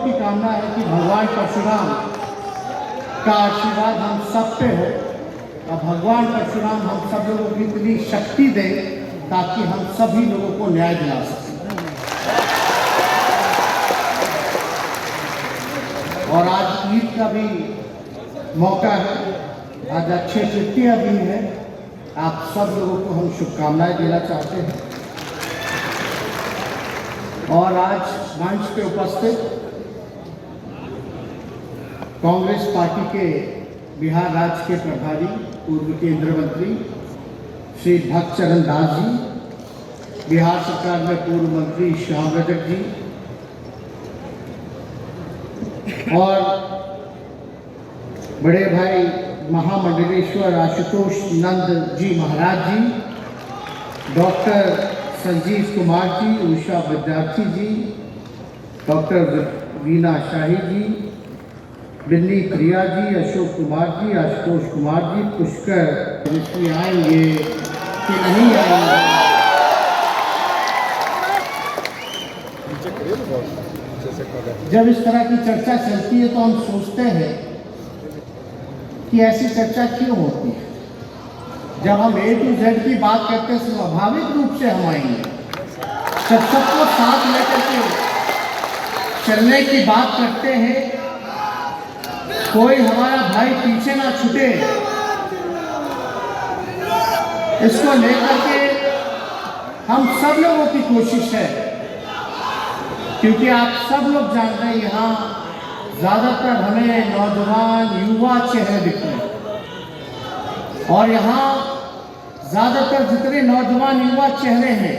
की कामना है कि भगवान परशुराम का आशीर्वाद हम सब पे हो और भगवान परशुराम हम सब लोगों को इतनी शक्ति दे ताकि हम सभी लोगों को न्याय दिला सकें। और आज ईद का भी मौका है, आज अक्षय तृतीया भी है। आप सब लोगों को हम शुभकामनाएं देना चाहते हैं। और आज मंच पे उपस्थित कांग्रेस पार्टी के बिहार राज्य के प्रभारी पूर्व केंद्रीय मंत्री श्री भक्तचरण दास जी, बिहार सरकार में पूर्व मंत्री श्याम रजक जी और बड़े भाई महामंडलेश्वर आशुतोष नंद जी महाराज जी, डॉक्टर संजीव कुमार जी, उषा विद्यार्थी जी, डॉक्टर वीना शाही जी, बिन्नी प्रिया जी, अशोक कुमार जी, आशुतोष कुमार जी, पुष्कर ऋषि आएंगे कि नहीं आएंगे। जब इस तरह की चर्चा चलती है तो हम सोचते हैं कि ऐसी चर्चा क्यों होती है। जब हम A to Z की बात करते हैं स्वाभाविक रूप से हम आएंगे। जब सबको साथ लेकर के चलने की बात करते हैं, कोई हमारा भाई पीछे ना छूटे, इसको लेकर के हम सब लोगों की कोशिश है। क्योंकि आप सब लोग जानते हैं यहाँ ज़्यादातर हमें नौजवान युवा चेहरे दिखते हैं और यहाँ ज़्यादातर जितने नौजवान युवा चेहरे हैं,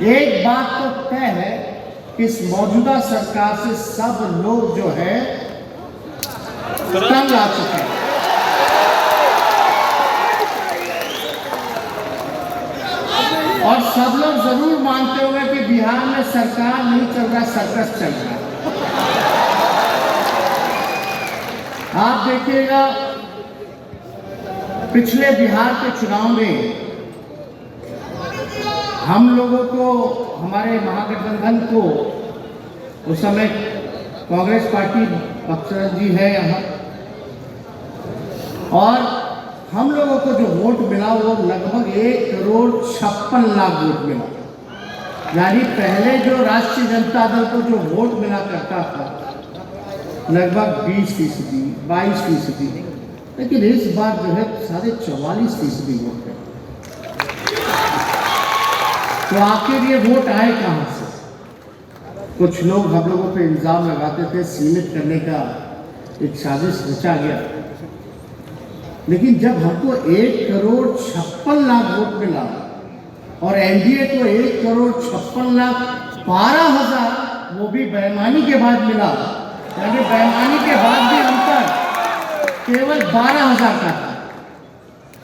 एक बात तो तय है कि इस मौजूदा सरकार से सब लोग जो है तंग आ चुके हैं। और सब लोग जरूर मानते होंगे कि बिहार में सरकार नहीं चल रहा, सर्कस चल रहा है। आप देखिएगा पिछले बिहार के चुनाव में हम लोगों को, हमारे महागठबंधन को, उस समय कांग्रेस पार्टी भक्तचरण जी है यहाँ, और हम लोगों को जो वोट मिला वो लगभग 1,56,00,000 वोट मिला। यानी पहले जो राष्ट्रीय जनता दल को जो वोट मिला करता था लगभग 20%, 22%, लेकिन इस बार जो है 44.5% वोट है। तो आखिर ये वोट आए कहाँ से? कुछ लोग हम लोगों पे इल्जाम लगाते थे सीमित करने का एक साजिश रचा गया, लेकिन जब हमको 1,56,00,000 वोट मिला और एनडीए को 1,56,12,000 वो भी बेईमानी के बाद मिला, यानी बेईमानी के बाद भी अंतर केवल 12,000 का था।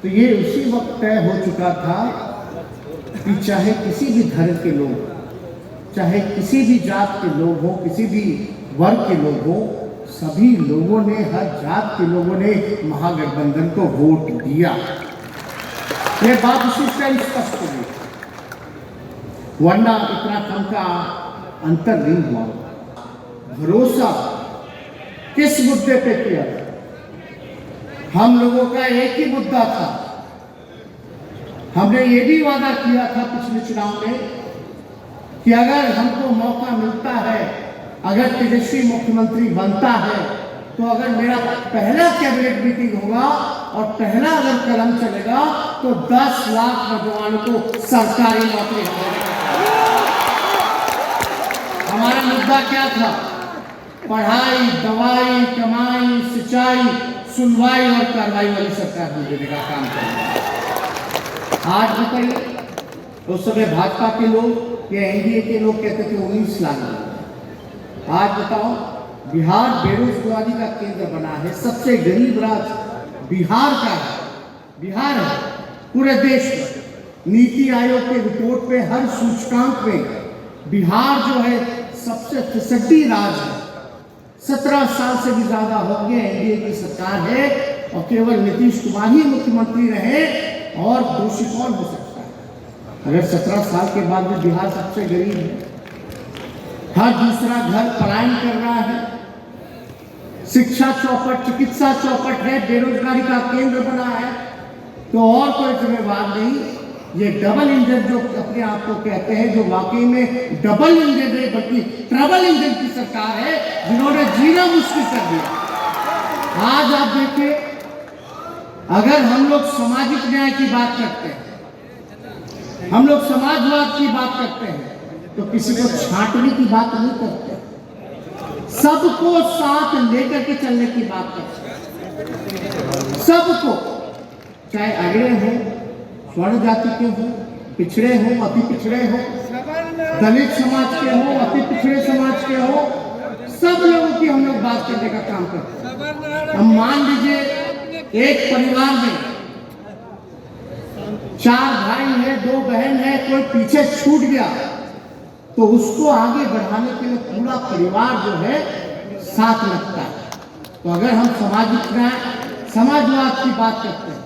तो ये उसी वक्त तय हो चुका था कि चाहे किसी भी धर्म के लोग, चाहे किसी भी जात के लोग हो, किसी भी वर्ग के लोग हो, सभी लोगों ने, हर जात के लोगों ने महागठबंधन को वोट दिया। ये बात उसी टाइम स्पष्ट हो गई, वरना इतना कम का अंतर नहीं हुआ। भरोसा किस मुद्दे पे किया था? हम लोगों का एक ही मुद्दा था। हमने ये भी वादा किया था पिछले चुनाव में कि अगर हमको मौका मिलता है, अगर तेजस्वी मुख्यमंत्री बनता है, तो अगर मेरा पहला कैबिनेट मीटिंग होगा और पहला अगर कदम चलेगा तो 10 लाख नौजवानों को सरकारी नौकरी मिलेगी। हमारा मुद्दा क्या था? पढ़ाई, दवाई, कमाई, सिंचाई, सुनवाई और कार्रवाई वाली सरकार देने का काम करेगा। आज बताइए, उस समय भाजपा के लोग या एनडीए के लोग कहते थे 19 लाख। आज बताओ, बिहार बेरोजगारी का केंद्र बना है, सबसे गरीब राज्य बिहार का है, बिहार है पूरे देश में। नीति आयोग के रिपोर्ट पे हर सूचकांक में बिहार जो है सबसे फिसड्डी राज्य है। 17 साल से भी ज्यादा हो गए एनडीए की सरकार है और केवल नीतीश कुमार ही मुख्यमंत्री रहे, और दोषी कौन हो सकता है? अगर 17 साल के बाद भी बिहार सबसे गरीब है, हर दूसरा घर पलायन कर रहा है। शिक्षा चौपट, चिकित्सा चौपट है, बेरोजगारी का केंद्र बना है। तो और कोई जिम्मेवार नहीं, ये डबल इंजन जो अपने आप को कहते हैं, जो वाकई में डबल इंजन है बल्कि ट्रबल इंजन की सरकार है, जिन्होंने जीना मुश्किल कर दिया। आज आप देखिए, अगर हम लोग सामाजिक न्याय की बात करते हैं, हम लोग समाजवाद की बात करते हैं, तो किसी को छांटने की बात नहीं करते, सबको साथ लेकर के चलने की बात करते हैं। सबको, चाहे अगड़े हो, स्वर्ण जाति के हो, पिछड़े हो, अति पिछड़े हो, दलित समाज के हो, अति पिछड़े समाज के हो, सब लोगों की हम लोग बात करने का काम करते हैं। हम मान लीजिए एक परिवार में 4 भाई है, 2 बहन है, कोई पीछे छूट गया तो उसको आगे बढ़ाने के लिए पूरा परिवार जो है साथ लगता है। तो अगर हम सामाजिक न्याय, समाजवाद की बात करते हैं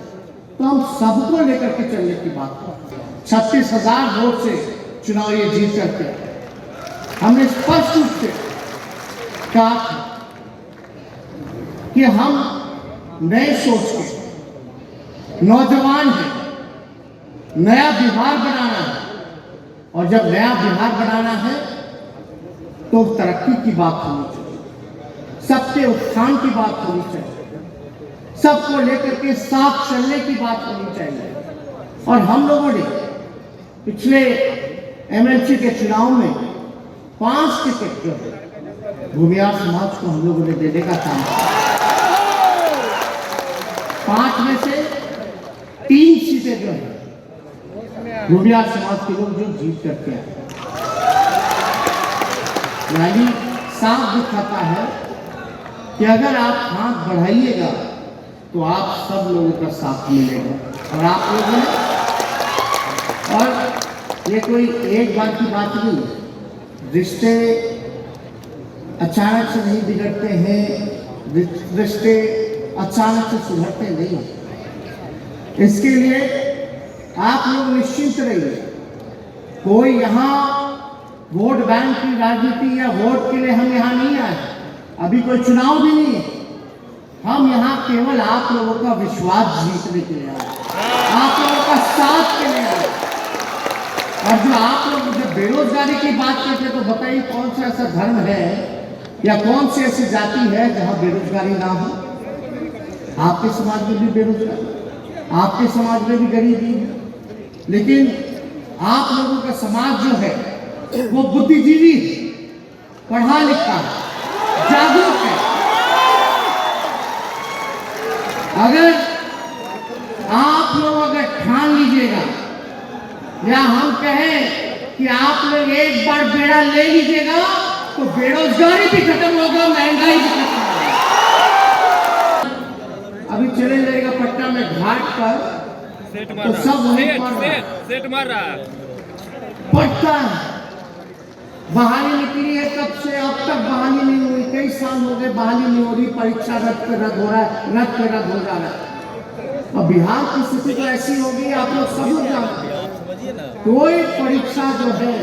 तो हम सबको लेकर के चलने की बात करते हैं। 36,000 वोट से चुनाव ये जीत करके हमने स्पष्ट रूप से कहा कि हम नए सोच के नौजवान हैं, नया बिहार बनाना है। और जब नया बिहार बनाना है तो तरक्की की बात होनी चाहिए, सबके उत्थान की बात होनी चाहिए, सबको लेकर के साथ चलने की बात होनी चाहिए। और हम लोगों ने पिछले एमएलसी के चुनाव में 5 टिकट जो है भूमिहार समाज को हम लोगों ने देने का काम किया। 5 में से 3 सीटें जो है भूमिहार समाज के लोग जो जीत करके आए। यानी साफ दिखाता है कि अगर आप हाथ बढ़ाइएगा तो आप सब लोगों का साथ मिलेगा। और आप लोगों ने, और ये कोई एक बार की बात नहीं, रिश्ते अचानक से नहीं बिगड़ते हैं, रिश्ते अचानक से सुधरते नहीं। इसके लिए आप लोग निश्चिंत रहिए, कोई यहाँ वोट बैंक की राजनीति या वोट के लिए हम यहाँ नहीं आए, अभी कोई चुनाव भी नहीं है। हम यहाँ केवल आप लोगों का विश्वास जीतने के लिए आए, आप लोगों का साथ के लिए आए। और जो आप लोग जब बेरोजगारी की बात करते हैं तो बताइए कौन सा ऐसा धर्म है या कौन सी ऐसी जाति है जहाँ बेरोजगारी ना हो। आपके समाज में भी बेरोजगारी, आपके समाज में भी गरीबी है, लेकिन आप लोगों का समाज जो है वो बुद्धिजीवी है, पढ़ा लिखा है, जागरूक है। अगर आप लोग अगर ठान लीजिएगा या हम कहें कि आप लोग एक बार बेड़ा ले लीजिएगा तो बेरोजगारी भी खत्म होगा, महंगाई भी खत्म होगा। अभी चले जाएगा पटना में घाट पर तो सब वहीं सेट मार रहा है, पटना बहाली निकली है, कब से अब तक बहाली नहीं हुई, कई साल हो गए बहाली नहीं हो रही, परीक्षा रद्द हो रहा है, रद्द हो जा रहा है। और बिहार की स्थिति तो ऐसी होगी, आप लोग सब जानते हैं, कोई परीक्षा जो है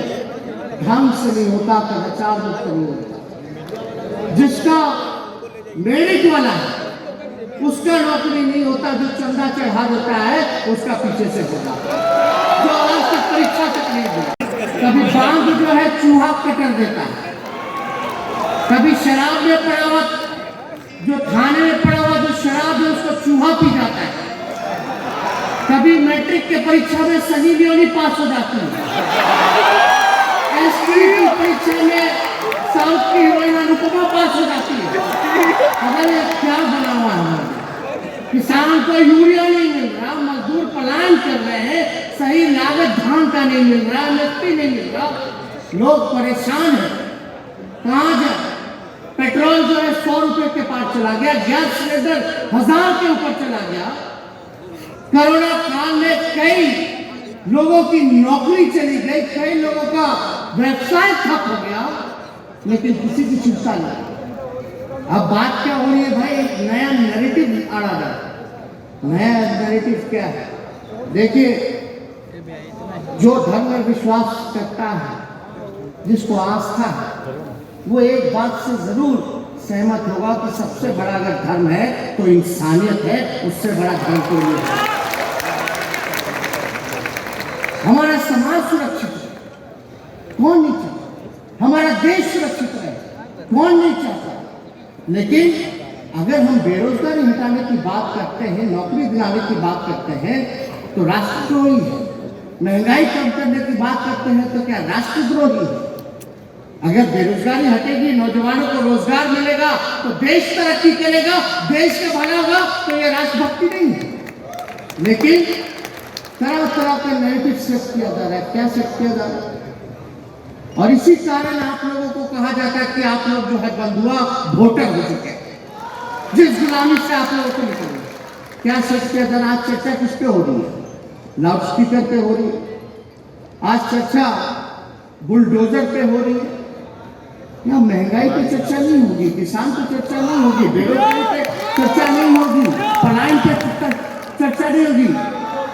ढंग से नहीं होता, कदाचार मुक्त नहीं होता। जिसका मेरिट वाला है उसका नौकरी नहीं होता, जो चंदा चढ़ा देता है उसका पीछे से होगा, जो आज तक परीक्षा तक नहीं दिया। कभी बांध जो है चूहा कटर देता है, कभी शराब में पड़ा हुआ, जो थाने में पड़ा हुआ जो शराब है उसको चूहा पी जाता है, कभी मैट्रिक के परीक्षा में सनी लियोनी पास हो जाती है, एसटी की परीक्षा में साउथ की हीरोइन अनुपमा पास हो जाती है। अगर ये क्या बना हुआ है, किसान को यूरिया नहीं मिल रहा, मजदूर पलायन कर रहे हैं, सही लागत धान का नहीं मिल रहा, मिट्टी नहीं मिल रहा, लोग परेशान हैं। कहाँ जाए? पेट्रोल जो है 100 रुपए के पार चला गया, गैस सिलेंडर 1000 के ऊपर चला गया। कोरोना काल में कई लोगों की नौकरी चली गई, कई लोगों का व्यवसाय ठप हो गया, लेकिन किसी की चिंता नहीं। अब बात क्या हो रही है भाई, एक नया नैरेटिव आ रहा है। नया नैरेटिव क्या है? देखिए, जो धर्म में विश्वास करता है, जिसको आस्था है, वो एक बात से जरूर सहमत होगा कि सबसे बड़ा अगर धर्म है तो इंसानियत है, उससे बड़ा धर्म कोई नहीं है। हमारा समाज सुरक्षित है, कौन नहीं चाहता? हमारा देश सुरक्षित है, कौन नहीं चाहता? लेकिन अगर हम बेरोजगारी हटाने की बात करते हैं, नौकरी दिलाने की बात करते हैं, तो राष्ट्रद्रोही है। महंगाई कम करने की बात करते हैं तो क्या राष्ट्रद्रोही है? अगर बेरोजगारी हटेगी, नौजवानों को रोजगार मिलेगा तो देश तरक्की करेगा, देश का भला होगा, तो यह राष्ट्रभक्ति नहीं है। लेकिन तरह तरह के नैरेटिव सेट किया जा रहा है। क्या सेट किया जा रहा है? और इसी कारण आप लोगों को कहा जाता है कि आप लोग जो है बंधुआ वोटर हो चुके हैं, जिस गुलामी से आप लोगों को निकले। क्या सेट किया जा रहा है? आज चर्चा किस पे हो रही है? लाउड स्पीकर पे हो रही है। आज चर्चा बुलडोजर पे हो रही है। यहाँ महंगाई पे चर्चा नहीं होगी, किसान पे चर्चा नहीं होगी, बेरोजगारी पे चर्चा नहीं होगी, पलायन पे चर्चा नहीं होगी।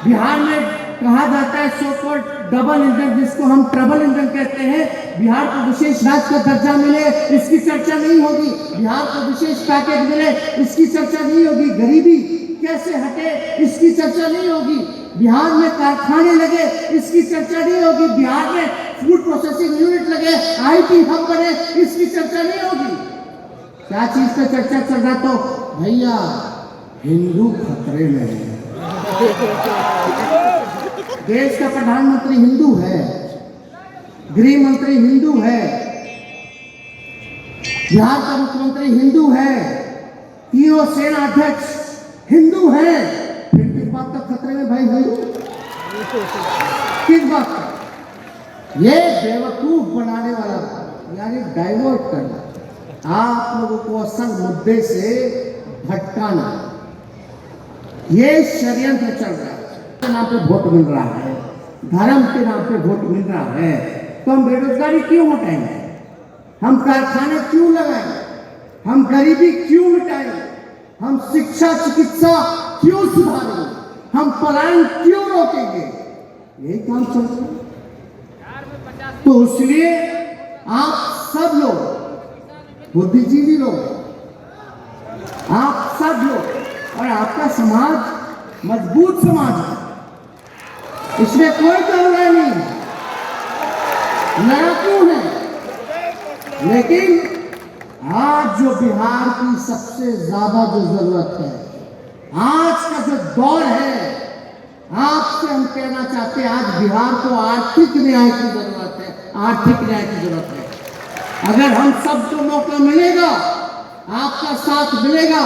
बिहार में कहा जाता है सो कॉल्ड डबल इंजन, जिसको हम ट्रबल इंजन कहते हैं, बिहार को विशेष राज्य का दर्जा मिले, इसकी चर्चा नहीं होगी। बिहार को विशेष पैकेज मिले, इसकी चर्चा नहीं होगी। गरीबी कैसे हटे, इसकी चर्चा नहीं होगी। बिहार में कारखाने लगे, इसकी चर्चा नहीं होगी। बिहार में फूड प्रोसेसिंग यूनिट लगे, आईटी हब बने, इसकी चर्चा नहीं होगी। क्या चीज पे चर्चा चल रहा? तो भैया हिंदू खतरे में है। देश का प्रधानमंत्री हिंदू है, गृह मंत्री हिंदू है, बिहार का मुख्यमंत्री हिंदू है, तीनों सेना अध्यक्ष हिंदू है। फिर किस बात का खतरे में भाई हिंदू? किस बात का? ये बेवकूफ बनाने वाला, यानी डाइवर्ट करना, आप लोगों को असल मुद्दे से भटकाना, ये षड्यंत्र चल रहा है। के नाम पे वोट मिल रहा है, धर्म के नाम पे वोट मिल रहा है, तो हम बेरोजगारी क्यों हटाएंगे? हम कारखाने क्यों लगाएंगे? हम गरीबी क्यों मिटाएंगे? हम शिक्षा चिकित्सा क्यों सुधारेंगे? हम पलायन क्यों रोकेंगे? यही काम चल रहा है। तो इसलिए आप सब लोग, बुद्धिजीवी लोग, आप सब लोग और आपका समाज मजबूत समाज है, इसमें कोई करुणा नहीं, लड़ाकू है। लेकिन आज जो बिहार की सबसे ज्यादा जो जरूरत है, आज का जो दौर है, आपसे हम कहना चाहते हैं, आज बिहार को आर्थिक न्याय की जरूरत है, आर्थिक न्याय की जरूरत है। अगर हम सबको मौका मिलेगा, आपका साथ मिलेगा,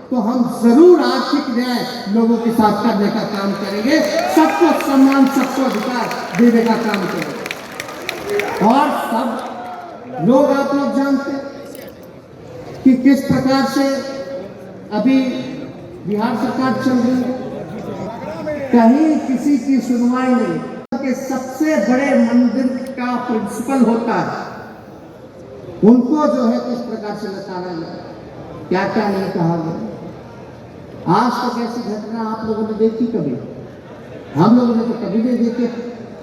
तो हम जरूर आर्थिक न्याय लोगों के साथ करने का काम करेंगे, सबको सम्मान, सबको अधिकार देने का काम करेंगे। और सब लोग, आप लोग जानते हैं कि किस प्रकार से अभी बिहार सरकार चल रही है, कहीं किसी की सुनवाई नहीं। के सबसे बड़े मंदिर का प्रिंसिपल होता है, उनको जो है किस प्रकार से नकारा गया, क्या क्या नहीं कहा गया। आज तक ऐसी घटना आप लोगों ने देखी कभी? हम लोगों ने तो कभी नहीं देखे।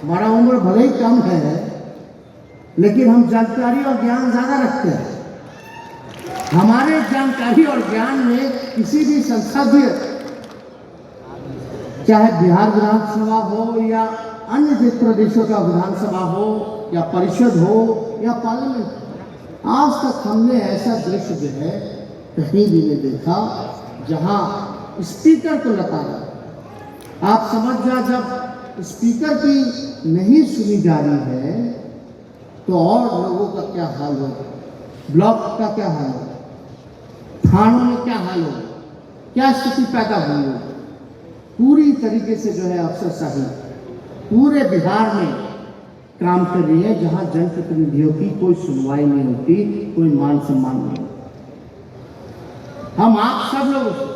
हमारा उम्र भले ही कम है, लेकिन हम जानकारी और ज्ञान ज्यादा रखते हैं। हमारे जानकारी और ज्ञान में किसी भी संसदीय, चाहे बिहार विधानसभा हो या अन्य प्रदेशों का विधानसभा हो या परिषद हो या पार्लियामेंट, आज तक हमने ऐसा दृश्य जो है कहीं भी नहीं देखा जहां स्पीकर को लताड़ा। आप समझ जा, जब स्पीकर की नहीं सुनी जा रही है तो और लोगों का क्या हाल होगा, ब्लॉक का क्या हाल होगा, थानों में क्या हाल होगा, क्या स्थिति पैदा हुई होगी। पूरी तरीके से जो है अफसरशाही पूरे बिहार में काम कर रही है, जहां जनप्रतिनिधियों की कोई सुनवाई नहीं होती, कोई मान सम्मान नहीं। हम आप सब लोग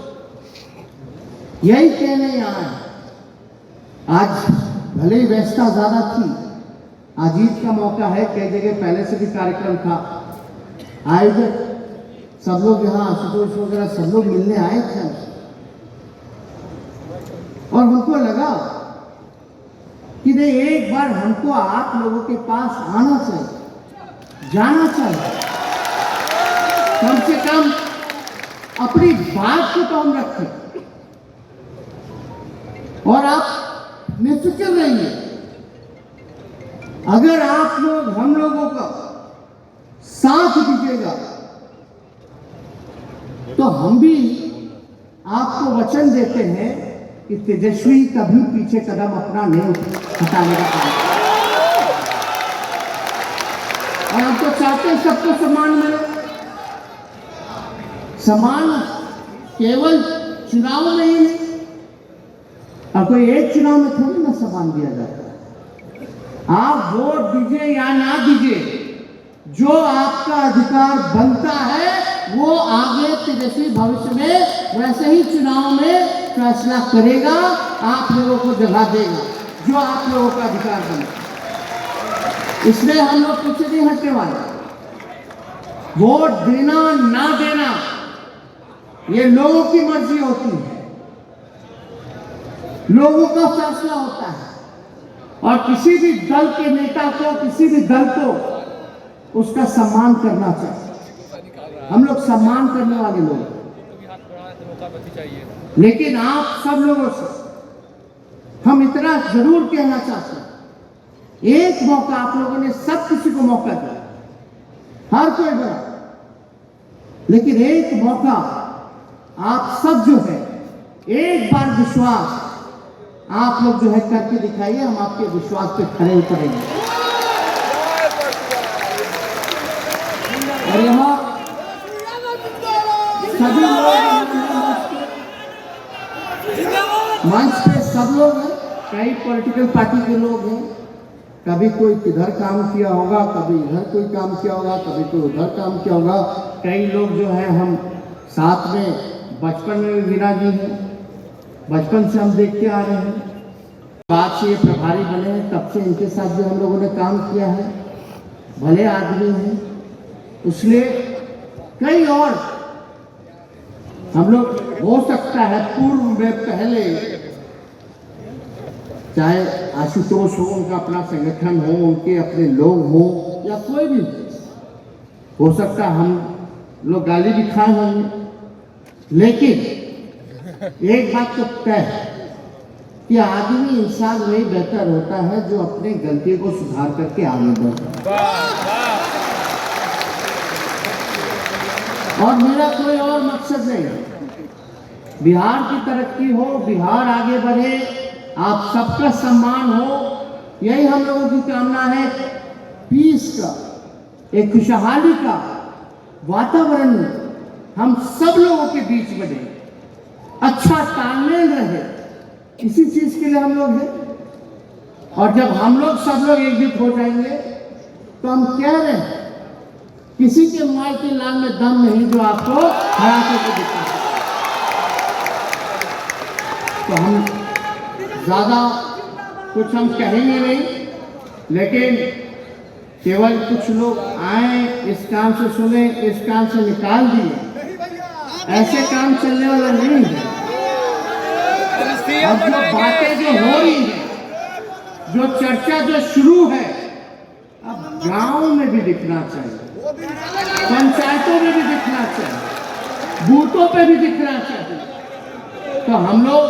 यही कहने आए। आज भले ही व्यस्तता ज्यादा थी, आज ईद का मौका है, कई जगह पहले से भी कार्यक्रम था, आयोजक सब लोग यहाँ आशुतोष वगैरह सब लोग मिलने आए थे, और हमको लगा कि नहीं, एक बार हमको आप लोगों के पास आना चाहिए, जाना चाहिए। कम से कम अपनी बात को तो हम रखें। और आप निश्चित रहिए, अगर आप लोग हम लोगों का साथ दीजिएगा तो हम भी आपको वचन देते हैं कि तेजस्वी कभी पीछे कदम अपना नहीं हटाने का काम करेगा। और हम तो चाहते हैं सबको सम्मान मिले। सम्मान केवल चुनाव में ही नहीं, और कोई एक चुनाव में थोड़ी ना सम्मान दिया जाता है। आप वोट दीजिए या ना दीजिए, जो आपका अधिकार बनता है वो आगे तेजस्वी भविष्य में वैसे ही चुनाव में फैसला करेगा, आप लोगों को जगह देगा जो आप लोगों का अधिकार बने। इसलिए हम लोग पीछे नहीं हटने वाले। वोट देना ना देना ये लोगों की मर्जी होती है, लोगों का फैसला होता है। और किसी भी दल के नेता को, किसी भी दल को उसका सम्मान करना चाहिए। हम लोग सम्मान करने वाले लोग, लेकिन आप सब लोगों से हम इतना जरूर कहना चाहते हैं, एक मौका आप लोगों ने सब किसी को मौका दिया, हर कोई बड़ा, लेकिन एक मौका आप सब जो है एक बार विश्वास आप लोग जो है करके दिखाइए। हम आपके विश्वास पे खड़े उतरेंगे। और यहाँ सभी लोग मंच पे सब लोग हैं, कई पॉलिटिकल पार्टी के लोग हैं। कभी कोई किधर काम किया होगा, कभी इधर कोई काम किया होगा, कभी कोई उधर काम किया होगा। कई लोग जो है हम साथ में बचपन में विराजी हैं, बचपन से हम देखते आ रहे हैं। बात से ये प्रभारी बने हैं, तब से इनके साथ जो हम लोगों ने काम किया है, भले आदमी हैं। इसलिए कई और हम लोग हो सकता है पूर्व में पहले, चाहे आशुतोष हो, उनका अपना संगठन हो, उनके अपने लोग हो, या कोई भी हो सकता है हम लोग गाली भी खाए होंगे, लेकिन एक बात तो तय है कि आदमी इंसान वही बेहतर होता है जो अपने गलती को सुधार करके आगे बढ़ता है। और मेरा कोई और मकसद नहीं है। बिहार की तरक्की हो, बिहार आगे बढ़े, आप सबका सम्मान हो, यही हम लोगों की कामना है। पीस का, एक खुशहाली का वातावरण हम सब लोगों के बीच बने, अच्छा तालमेल रहे, इसी चीज के लिए हम लोग हैं। और जब हम लोग सब लोग एकजुट हो जाएंगे तो हम कह रहे हैं, किसी के माई के लाल में दम नहीं जो आपको हरा करके दिखा। तो हम ज्यादा कुछ हम कहेंगे नहीं, लेकिन केवल कुछ लोग आए, इस काम से सुने, इस काम से निकाल दिए, ऐसे काम चलने वाला नहीं है। अब जो बातें जो हो रही है, जो चर्चा जो शुरू है, अब गांव में भी दिखना चाहिए, पंचायतों में भी दिखना चाहिए, बूथों पे भी दिखना चाहिए। तो हम लोग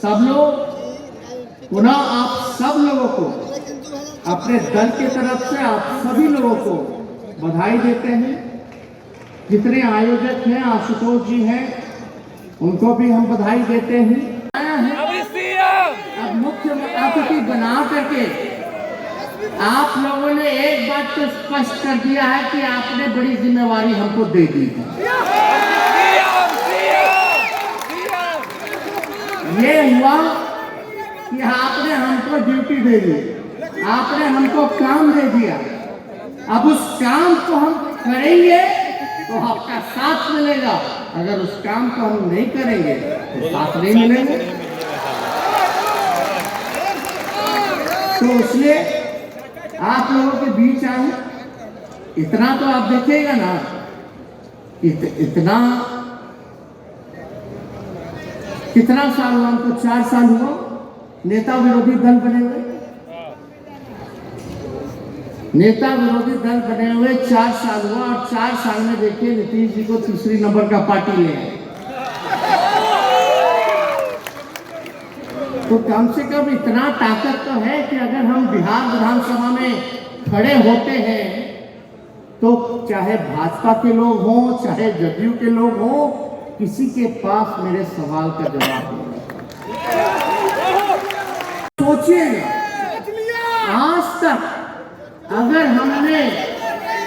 सब लोग पुनः आप सब लोगों को अपने दल की तरफ से आप सभी लोगों को बधाई देते हैं। जितने आयोजक हैं, आशुतोष जी हैं, उनको भी हम बधाई देते हैं। अब मुख्य अतिथि बना करके आप लोगों ने एक बात तो स्पष्ट कर दिया है कि आपने बड़ी जिम्मेवारी हमको दे दी है। ये हुआ कि आपने हमको ड्यूटी दे दी, आपने हमको काम दे दिया। अब उस काम को हम करेंगे तो आपका साथ मिलेगा, अगर उस काम को हम नहीं करेंगे तो साथ नहीं मिलेंगे। तो इसलिए आप लोगों के बीच आए, इतना तो आप देखिएगा ना, इतना कितना साल हुआ हमको, 4 साल हुआ नेता विरोधी दल बने हुए। नेता विरोधी दल बने हुए 4 साल हुआ और 4 साल में देखिए नीतीश जी को तीसरी नंबर का पार्टी ले आए। तो कम से कम इतना ताकत तो है कि अगर हम बिहार विधानसभा में खड़े होते हैं तो चाहे भाजपा के लोग हों चाहे जदयू के लोग हों, किसी के पास मेरे सवाल का जवाब नहीं। सोचिएगा, आज तक अगर हमने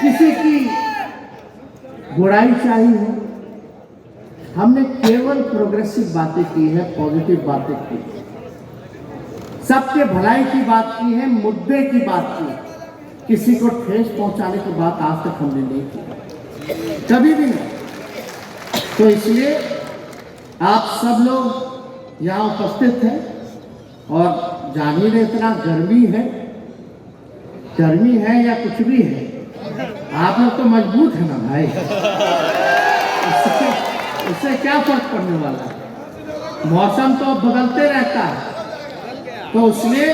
किसी की बुराई चाही है, हमने केवल प्रोग्रेसिव बातें की है, पॉजिटिव बातें की है, सबके भलाई की बात की है, मुद्दे की बात की है। किसी को ठेस पहुंचाने की बात आज तक हमने नहीं की, कभी भी नहीं। तो इसलिए आप सब लोग यहाँ उपस्थित हैं और जानिए इतना गर्मी है या कुछ भी है, आप लोग तो मजबूत है ना भाई, इससे क्या फर्क पड़ने वाला है। मौसम तो बदलते रहता है, तो इसलिए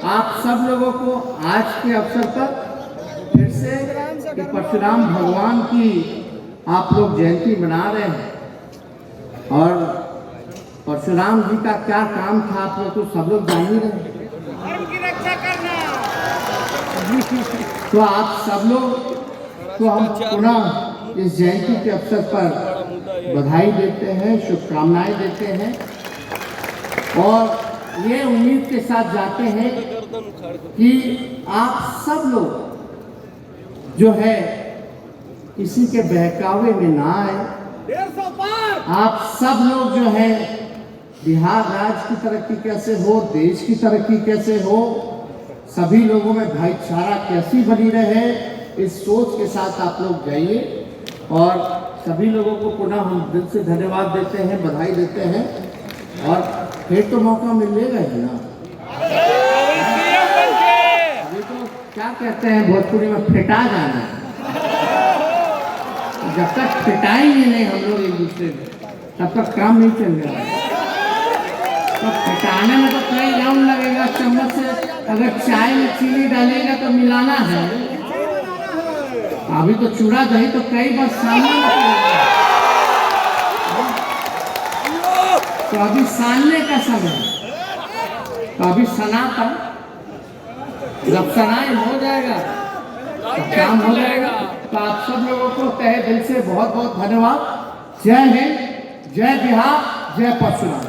आप सब लोगों को आज के अवसर पर फिर से कि परशुराम भगवान की आप लोग जयंती मना रहे हैं और परशुराम जी का क्या काम था आप लोग तो सब लोग जान ही रहे हैं। तो आप सब लोग को हम पुनः इस जयंती के अवसर पर बधाई देते हैं, शुभकामनाएं देते हैं और ये उम्मीद के साथ जाते हैं कि आप सब लोग जो है किसी के बहकावे में ना आए। आप सब लोग जो है बिहार राज्य की तरक्की कैसे हो, देश की तरक्की कैसे हो, सभी लोगों में भाईचारा कैसी बनी रहे, इस सोच के साथ आप लोग जाइए और सभी लोगों को पुनः हम दिल से धन्यवाद देते हैं, बधाई देते हैं और फिर तो मौका मिलेगा ही ना। अभी तो क्या कहते हैं भोजपुरी में, फिटा जाना है। जब तक फिटाएंगे नहीं हम लोग एक दूसरे में, तब तक काम नहीं चलने वाला। तो फिटाने में तो कई राउंड लगेगा, चम्मच से अगर चाय में चीनी डालेगा तो मिलाना है। अभी तो चूड़ा दही तो कई बार सामने पड़ेगा, तो अभी सानने का समय, तो अभी सनातन जब सनाई हो जाएगा तो काम हो जाएगा। तो आप सब लोगों को तहे दिल से बहुत बहुत धन्यवाद। जय हिंद, जय बिहार, जय परशुराम।